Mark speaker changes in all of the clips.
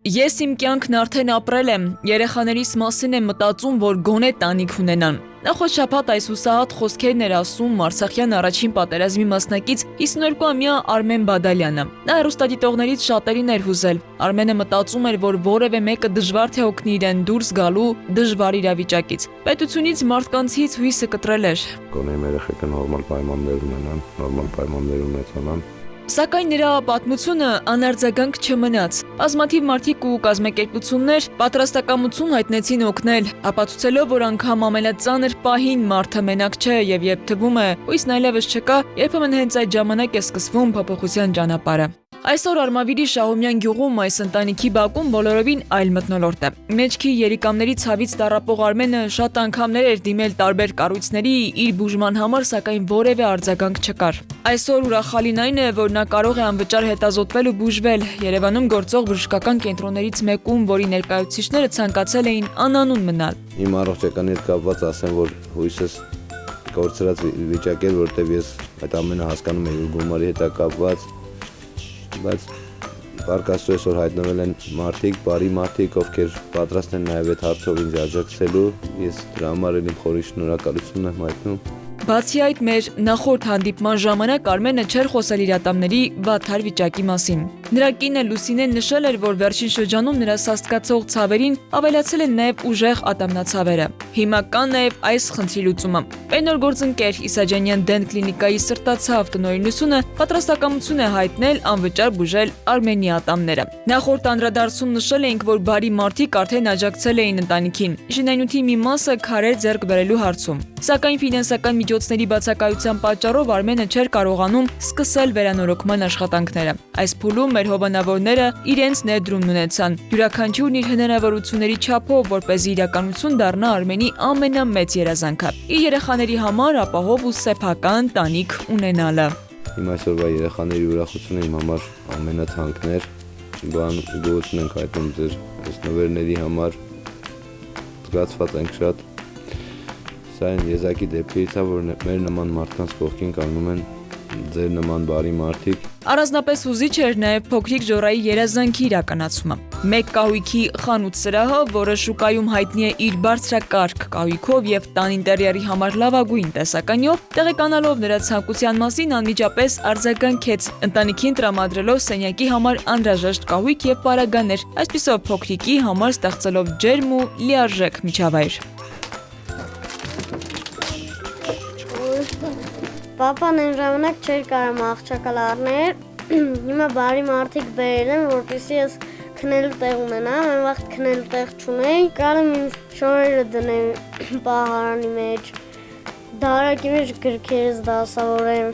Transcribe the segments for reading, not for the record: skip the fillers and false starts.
Speaker 1: Ես իմ կյանքն արդեն ապրել եմ, երեխաներիս մասին եմ մտածում, որ գոնե տանիք ունենան։ Նախորդ շաբաթ այս հուսահատ խոսքերն էր ասում Արցախյան առաջին պատերազմի մասնակից 52-ամյա Արմեն Բադալյանը։ Նա հեռուստադիտողներից շատերին էր հուզել։ Արմենը մտածում էր, որ որևէ մեկը դժվար թե օգնի իրեն դուրս գալու դժվար իրավիճակից։ Պետությունից մարդկանցից հույսը կտրել էր։
Speaker 2: Գոնե մեր երեխեքը նորմալ պայմաններ ունենան, նորմալ պայմաններ ունեցանան։
Speaker 1: Սակայն նրա պատմությունը անարձագանք չմնաց։ Բազմաթիվ մարդիկ ու կազմակերպություններ պատրաստակամություն հայտնեցին օգնել, ապացուցելով, որ անգամ ամենածանր պահին մարդը մենակ չէ եւ երբ թվում է, հույսն այլևս չկա, երբեմն հենց այդ ժամանակ է սկսվում փոփոխության ճանապարհը։ Այսօր Արմավիրի Շահումյան գյուղում այս ընտանիքի բակում բոլորովին այլ մթնոլորտ է։ Մեջքի երիկամների ցավից տառապող Արմենը շատ անգամներ էր դիմել տարբեր կառույցների իր բուժման համար, սակայն որևէ արձագանք չկար։ Այսօր ուրախալին այն է, որ նա կարող է անվճար հետազոտվել ու բուժվել։ Երևանում գործող բժշկական կենտրոններից մեկում, որի ներկայացուցիչները ցանկացել էին անանուն մնալ։
Speaker 2: Իմ առողջականի հետ կապված ասեմ, որ հույսս կորցրած վիճակ էր, որտեղ ես այդ ամենը հասկանում եմ, որ գումարի հետ է կապված, բայց Պարկաստու այսօր հայտնվել են մարդիկ, բարի մարդիկ, ովքեր պատրաստ են նաև այդ հարցով ինձ աջակցելու։ Ես դրա համար իմ խորին շնորհակալություն եմ հայտնում։
Speaker 1: Բացի այդ, մեր նախորդ հանդիպման ժամանակ Արմենը չէր խոսել իր ատամների վատթար վիճակի մասին։ Նրա կինը Լուսինեն նշել էր, որ վերջին շրջանում նրա սաստկացող ցավերին ավելացել են նաև ուժեղ ատամնացավերը։ Հիմա կա նաև այս խնդրի լուծումը։ Պենոր գործընկեր Իսաջանյան Դենտ կլինիկայի սրտացավ տնօրեն Լուսինը պատրաստակամություն է հայտնել անվճար բուժել Արմենի ատամները։ Նախորդ անդրադարձում նշել էինք, որ բարի մարդիկ արդեն աջակցել էին ընտանիքին շինանյութի մի մասը քարեր ձեռք բերելու հարցում։ Սակայն ֆինանսական միջոցների բացակայության պատճառով Արմենը չէր կարողանում սկսել վերանորոգման աշխատանքները։ Այս փուլում մեր հովանավորները իրենց ներդրումն ունեցան։ Յուրաքանչյուրն իր հնարավորությունների չափով, որպեսզի իրականություն դառնա Արմենի ամենամեծ երազանքը՝ իր երեխաների համար ապահով ու սեփական տանիք ունենալը։
Speaker 2: Իմ այսօրվա երեխաների ուրախությունը իմ համար ամենաթանկն էր։ Գոհություն ենք հայտնում ձեր նվերների համար։ Զգացված ենք շատ։ Սա այն եզակի դեպքերից է, որ մեր նման մարդկանց կողքին կանգնում են ձեր նման բարի մարդիկ։
Speaker 1: Առանձնապես հուզիչ էր նաև փոքրիկ Ժորայի երազանքի իրականացումը։ Մեկ կահույքի խանութ սրահը, որը շուկայում հայտնի է իր բարձրակարգ կահույքով եւ տան ինտերիերի համար լավագույն տեսականյով, տեղեկանալով նրա ցանկության մասին անմիջապես արձագանքեց, ընտանիքին տրամադրելով սենյակի համար անհրաժեշտ կահույք եւ պարագաներ, այսպիսով փոքրիկի համար ստեղծելով ջերմ ու լիարժեք միջավայր։
Speaker 3: Պապան այն ժամանակ չէր կարող աղջակալ առնել, հիմա բարի մարդիկ բերել են, որպեսզի ես քնելու տեղ ունենամ, այն վաղտ քնելու տեղ չունեի, կարում իմ շորերը դնեմ պահարանի մեջ, դարակի մեջ գրքերս դասավորեմ,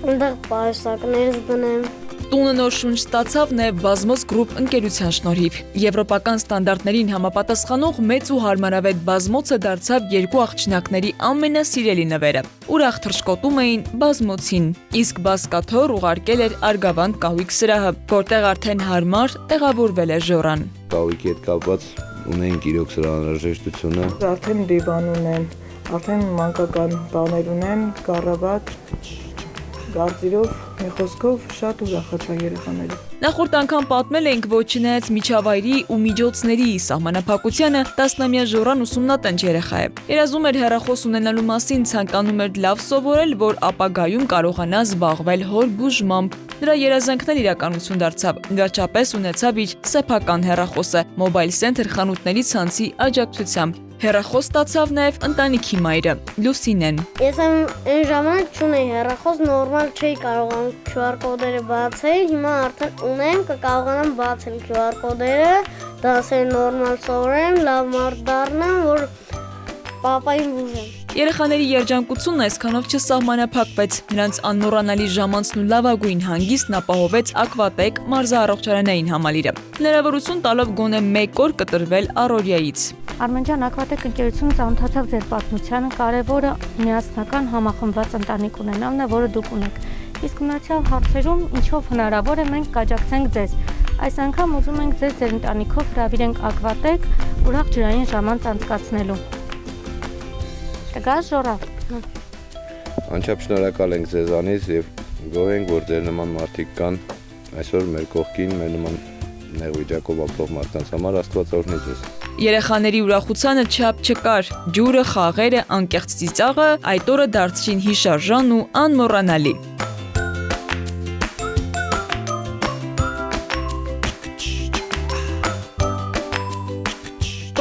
Speaker 3: այնտեղ պայուսակներս դնեմ։
Speaker 1: Տունը նոր շունչ ստացավ նաև Բազմոց գրուպ ընկերության շնորհիվ։ Եվրոպական ստանդարտներին համապատասխանող մեծ ու հարմարավետ Բազմոցը դարձավ երկու աղջնակների ամենասիրելի նվերը։ Ուրախ թռչկոտում էին Բազմոցին, իսկ Բասկաթոր ուղարկել էր Արգավանդ կահույք սրահը, որտեղ արդեն հարմար տեղավորվել էր Ժորան։
Speaker 2: Կահույքի հետ կապված ունենք իրոք սրա անհրաժեշտությունը։
Speaker 4: Արդեն դիվան ունեն, արդեն մանկական բաներ ունեն, կառավատ, գարձիրով, մի խոսքով շատ ուրախացա երեխաները։
Speaker 1: Նախորդ անգամ պատմել ենք, որ չնայած միջավայրի ու միջոցների սահմանափակությանը, 10-ամյա Ժորան ուսումնատնջ երեխա է։ Երազում էր հեռախոս ունենալու մասին, ցանկանում էր լավ սովորել, որ ապագայում կարողանա զբաղվել հոր բուժմամբ։ Նրա երազանքն էլ իրականություն դարձավ։ Վերջապես ունեցավ իր սեփական հեռախոսը Mobile Center խանութների ցանցի աջակցությամբ։ Հեռախոս ստացավ նաև ընտանիքի մայրը՝ Լուսինեն։
Speaker 3: Ես այն ժամանակ չունեի հեռախոս, նորմալ չէի կարողանում QR կոդերը բացել, հիմա արդեն ունեմ, կկարողանամ բացել QR կոդերը, դասեր նորմալ սովորեմ, լավ մարդ դառնամ, որ պապային բուժեմ։
Speaker 1: Երեխաների երջանկությունն այսքանով չսահմանափակվեց, նրանց անմոռանալի ժամանցն ու լավագույն հանգիստն ապահովեց Ակվատեկ մարզաառողջարանային համալիրը, հնարավորություն տալով գոնե 1 օր կտրվել առօրյայից։
Speaker 5: Արմեն ջան, Ակվատեկ ընկերությունը ծանոթացավ ձեր պատմությանը, կարևորը միասնական համախմբված ընտանիք ունենալն է, որը դուք ունեք։ Իսկ մնացյալ հարցերում ինչով հնարավոր է մենք կաջակցենք ձեզ։ Այս անգամ ուզում ենք ձեզ ձեր ընտանիքով հրավիրենք Ակվատեկ ուրախ ջրային ժամանց անցկացնելու։ Կգաս Ժորա։
Speaker 2: Անչափ շնորհակալ ենք ձեզանից եւ գոհ ենք, որ ձեր նման մարդիկ կան այսօր մեր կողքին, մեր նման նեղ վիճակով ապրող մարդկանց համար Աստված օրհնի ձեզ։
Speaker 1: Երեխաների ուրախությանը չափ չկար։ Ջուրը, խաղերը, անկեղծ ծիծաղը այդ օրը դարձրին հիշարժան ու անմոռանալի։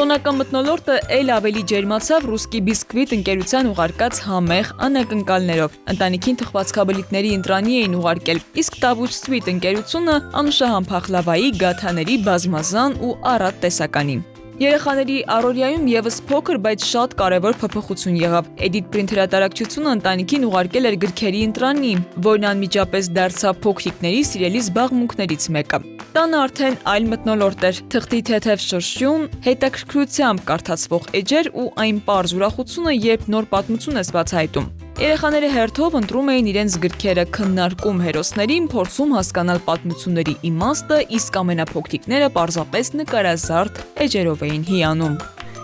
Speaker 1: Տոնական մթնոլորտը էլ ավելի ջերմացավ ռուսկի բիսկվիտ ընկերության ուղարկած համեղ անակնկալներով։ Ընտանիքին թխվածքաբլիթների ընտրանի էին ուղարկել, իսկ Տավուչ Սվիտ ընկերությունը անուշահամ փախլավայի, գաթաների, բազմազան ու առատ տեսականի։ Երեխաների առօրյայում եւս փոքր, բայց շատ կարևոր փոփոխություն եղավ։ Edit Print հրատարակչությունը ընտանիքին ուղարկել էր գրքերի ընտրանի, որն անմիջապես դարձավ փոքրիկների սիրելի զբաղմունքներից մեկը։ Տանը արդեն այլ մթնոլորտ էր, թղթի թեթև շրշյուն, հետաքրքրությամբ կարդացվող էջեր ու այն պարզ ուրախությունը, երբ նոր պատմություն ես բացահայտում։ Երեխաները հերթով ընտրում էին իրենց գրքերը, քննարկում հերոսներին, փորձում հասկանալ պատմությունների իմաստը, իսկ ամենափոքրիկները պարզապես նկարազարդ էջերով էին հիանում։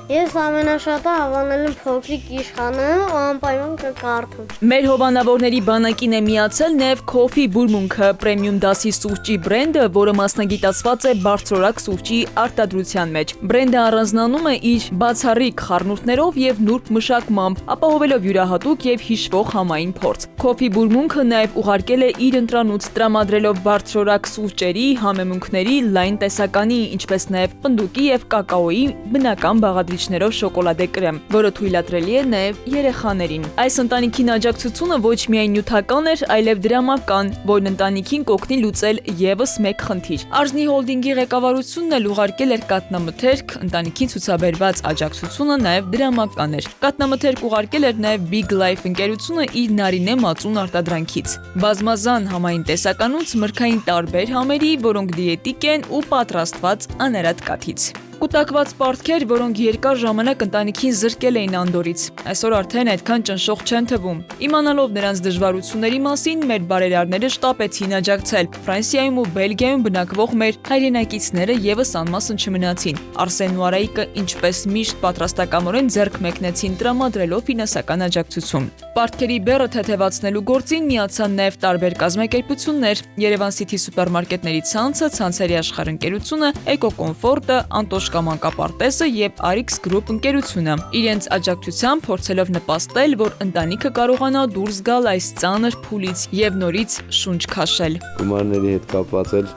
Speaker 3: Ես ամենաշատը հավանել եմ փոքրիկ իշխանը ու անպայման կկարդամ։
Speaker 1: Մեր հովանավորների բանակին է միացել նաև Coffee բուրմունքը, պրեմիում դասի սուրճի բրենդը, որը մասնագիտացված է բարձրորակ սուրճի արտադրության մեջ։ Բրենդը առանձնանում է իր բացառիկ խառնուրդներով եւ նուրբ մշակմամբ, ապահովելով յուրահատուկ եւ հիշվող համային փորձ։ Coffee բուրմունքը նաև ուղարկել է իր ընտրանուց, տրամադրելով բարձրորակ սուրճերի, համեմունքների, լայն տեսականի, ինչպես նաև ֆնդուկի եւ կակաոյի բնական բաղադրիչներով շոկոլադե կրեմ, որը թույլատրելի է նաև երեխաներին։ Այս ընտանիքին աջակցությունը ոչ միայն նյութական էր, այլև դրամական, որն ընտանիքին կօգնի լուծել եւս մեկ խնդիր։ Արզնի հոլդինգի ղեկավարությունն էլ ուղարկել էր կատնամթերք, ընտանիքին ցուցաբերված աջակցությունը նաև դրամական էր։ Կատնամթերք ուղարկել էր նաև Big Life ընկերությունը իր Նարինե մածուն արտադրանքից։ Բազմազան համային տեսականուց մրգային տարբեր համերի, որոնք դիետիկ են ու պատրաստված աներատ կաթից։ Կուտակված պարտքեր, որոնք երկար ժամանակ ընտանիքին զրկել էին անդորից, այսօր արդեն այդքան ճնշող չեն թվում։ Իմանալով նրանց դժվարությունների մասին, մեր բարերարները շտապեցին աջակցել։ Ֆրանսիայում ու Բելգիայում բնակվող մեր հայրենակիցները եւս անմասն չմնացին։ Արսենն ու Արայիկը, ինչպես միշտ, պատրաստակամորեն ձեռք մեկնեցին տրամադրելով ֆինանսական աջակցություն։ Պարտքերի բեռը թեթևացնելու գործին միացան նաև տարբեր կազմակերպություններ՝ Երևան City սուպերմարկետների ցանցը, ցանցերի աշխարհ ընկերությունը, Էկոկոմֆորտը, Անտոշկա մանկապարտեզը եւ Arix Group ընկերությունը։ Իրենց աջակցությամբ փորձելով նպաստել, որ ընտանիքը կարողանա դուրս գալ այս ծանր փուլից եւ նորից շունչ քաշել։
Speaker 2: Գումարների հետ կապված էլ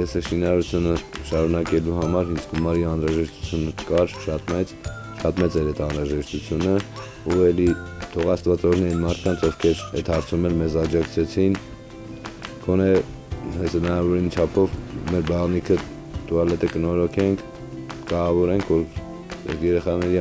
Speaker 2: ես շինարարությունը շարունակելու համար ինձ գումարի անհրաժեշտությունը կար, շատ մեծ էր այդ անհրաժեշտությունը, ու էլի թող Աստված օրհնի այն մարդկանց, ովքեր այդ հարցում էլ մեզ աջակցեցին, գոնե այս հնարավորին չափով մեր բաղնիքը տուալետը կնորոգենք, կահավորենք, որ երեխաների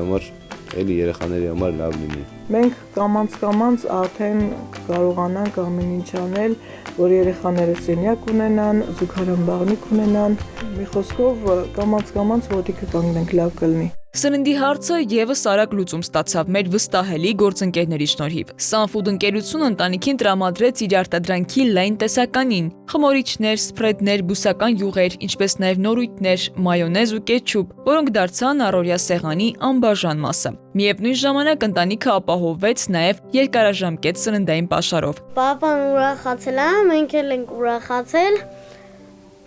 Speaker 2: համար լավ լինի։
Speaker 4: Մենք կամաց արդեն կարողանանք ամեն ինչ անել, որ երեխաները սենյակ ունենան, զուգարան բաղնիք ունենան, մի խոսքով կամաց ոտիքը կանգնենք, լավ կլինի։
Speaker 1: Սննդի հարցը եւս արագ լուծում ստացավ մեր վստահելի գործընկերների շնորհիվ։ Sunfood ընկերությունը ընտանիքին տրամադրեց իր արտադրանքի լայն տեսականին՝ խմորիչներ, սփրեդներ, բուսական յուղեր, ինչպես նաև նորույթներ, մայոնեզ ու կետչուպ, որոնք դարձան առօրյա սեղանի անբաժան մասը։ Միևնույն ժամանակ ընտանիքը ապահովվեց նաև երկարաժամկետ սննդային պաշարով։
Speaker 3: Պապան ուրախացել է, մենք էլ ենք ուրախացել,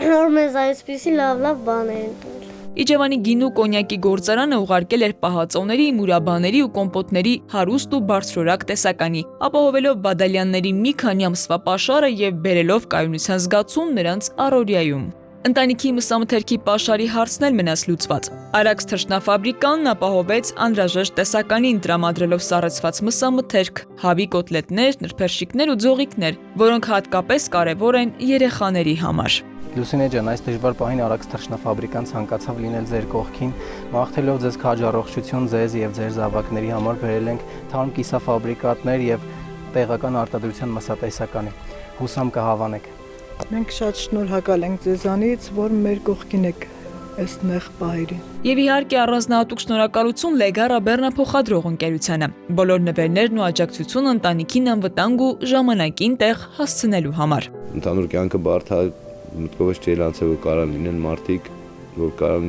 Speaker 3: որ մեզ այսպիսի լավ բաներ են տվել։
Speaker 1: Իջևանի գինու կոնյակի գործարանը ուղարկել էր պահածոների, մուրաբաների ու կոմպոտների հարուստ ու բարձրորակ տեսականի, ապահովելով բադալյանների մի քանի ամսվա պաշարը եւ բերելով կայունության զգացում նրանց առօրյայում։ Ընտանիքի մսամթերքի պաշարի հարցն էլ մնաց լուծված։ Արաքս թռչնաֆաբրիկանն ապահովեց անհրաժեշտ տեսականին, տրամադրելով սառեցված մսամթերք, հավի կոտլետներ, նրբերշիկներ ու ձողիկներ, որոնք հատկապես կարևոր են երեխաների համար։
Speaker 6: Լուսինե ջան, այս դժվար պահին Արաքս թռչնաֆաբրիկան ցանկացավ լինել ձեր կողքին, մաղթելով ձեզ քաջ առողջություն ձեզ եւ ձեր զավակների համար բերել ենք թարմ կիսաֆաբրիկատներ եւ տեղական արտադրության մսատեսականի։ Հուսամ կհավանեք։
Speaker 4: Մենք շատ շնորհակալ ենք ձեզանից, որ մեր կողքին եք այս նեղ պահերին։
Speaker 1: Եվ իհարկե առանձնահատուկ շնորհակալություն Լեգարա բեռնափոխադրող ընկերությանը։ Բոլոր նվերներն ու աջակցությունը ընտանիքին անվտանգ ու ժամանակին տեղ հասցնելու համար։
Speaker 2: Ընդհանուր կյանքը բարդ է, մտքովս չէի լանցել, որ կարող լինեն մարդիկ, որ կարող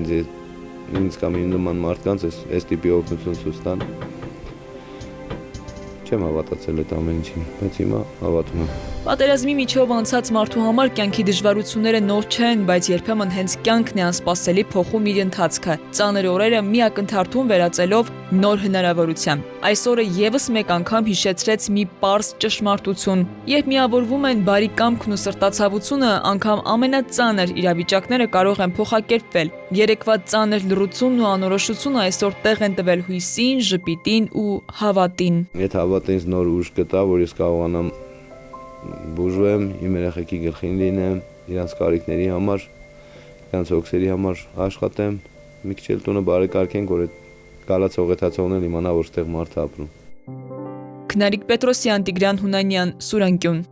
Speaker 2: ինձ կամ իմ նման մարդկանց այս տիպի օգնություն ցույց տան։ Չեմ հավատացել այդ ամեն ինչին, բայց հիմա հավատում եմ։
Speaker 1: Պատերազմի միջով անցած մարդու համար կյանքի դժվարությունները նոր չեն, բայց երբեմն հենց կյանքն է անսպասելի փոխում իր ընթացքը, ծանր օրերը մի ակնթարթում վերածելով նոր հնարավորության։ Այս օրը եւս մեկ անգամ հիշեցրեց մի պարզ ճշմարտություն. երբ միավորվում են բարի կամքն ու սրտացավությունը, անգամ ամենածանր իրավիճակները կարող են փոխակերպվել։ Երեկվա ծանր լռությունն ու անորոշությունը այսօր տեղ են տվել հույսին, ժպիտին ու հավատին։
Speaker 2: Այդ հավատը ինձ նոր ուժ կտա, որ ես կարողանամ բուժվեմ, իմ երեխեքի գլխին լինեմ, իրանց կարիքների համար, իրանց հոգսերի համար աշխատեմ, մի քիչ էլ տունը բարեկարգենք, որ այդ գալած հողետացողն էլ իմանա, որ ստեղ մարդ է ապրում։
Speaker 1: Քնարիկ Պետրոսյան, Տիգրան Հունանյան, Սուրանկյուն։